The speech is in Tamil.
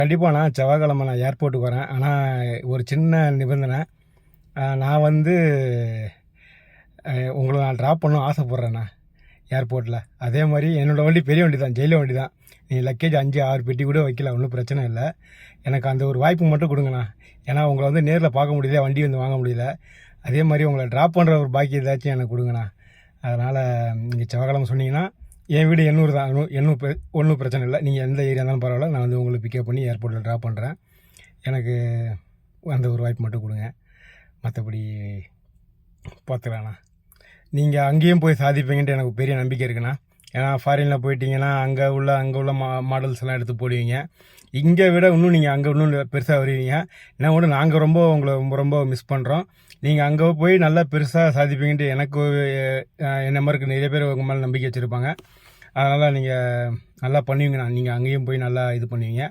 கண்டிப்பாக நான் செவ்வாய்க்கிழமை நான் ஏர்போர்ட்டுக்கு வரேன். ஆனால் ஒரு சின்ன நிபந்தனை. நான் வந்து உங்களை நான் ட்ராப் பண்ணணும்னு ஆசைப்பட்றேண்ணா ஏர்போர்ட்டில். அதே மாதிரி என்னோடய வண்டி பெரிய வண்டி தான், ஜெயில வண்டி தான். நீங்கள் லக்கேஜ் 5-6 பெட்டி கூட வைக்கல, ஒன்றும் பிரச்சனை இல்லை. எனக்கு அந்த ஒரு வாய்ப்பு மட்டும் கொடுங்கண்ணா. ஏன்னா உங்களை வந்து நேரில் பார்க்க முடியல, வண்டி வந்து வாங்க முடியல. அதே மாதிரி உங்களை ட்ராப் பண்ணுற ஒரு பாக்கி ஏதாச்சும் எனக்கு கொடுங்கண்ணா. அதனால் நீங்கள் செவ்வாய்க்கிழமை சொன்னீங்கன்னா, என் வீடு எண்ணூர் தான். ஒன்றும் பிரச்சனை இல்லை. நீங்கள் எந்த ஏரியா இருந்தாலும் பரவாயில்ல, நான் வந்து உங்களை பிக்கப் பண்ணி ஏர்போர்ட்டில் ட்ராப் பண்ணுறேன். எனக்கு அந்த ஒரு வாய்ப்பு மட்டும் கொடுங்க. மற்றபடி பார்த்துக்கலாண்ணா. நீங்கள் அங்கேயும் போய் சாதிப்பீங்கன்ட்டு எனக்கு பெரிய நம்பிக்கை இருக்குண்ணா. ஏன்னா ஃபாரினில் போயிட்டீங்கன்னா அங்கே உள்ள மாடல்ஸ் எல்லாம் எடுத்து போடுவீங்க. இங்கே விட இன்னும் நீங்கள் அங்கே இன்னும் பெருசாக வருவீங்க. என்ன கூட நாங்கள் உங்களை ரொம்ப ரொம்ப மிஸ் பண்ணுறோம். நீங்கள் அங்கே போய் நல்லா பெருசாக சாதிப்பீங்கன்ட்டு எனக்கு என்ன மாதிரி நிறைய பேர் உங்கள் மேலே நம்பிக்கை வச்சுருப்பாங்க. அதனால் நீங்கள் நல்லா பண்ணுவீங்கண்ணா. நீங்கள் அங்கேயும் போய் நல்லா இது பண்ணுவீங்க.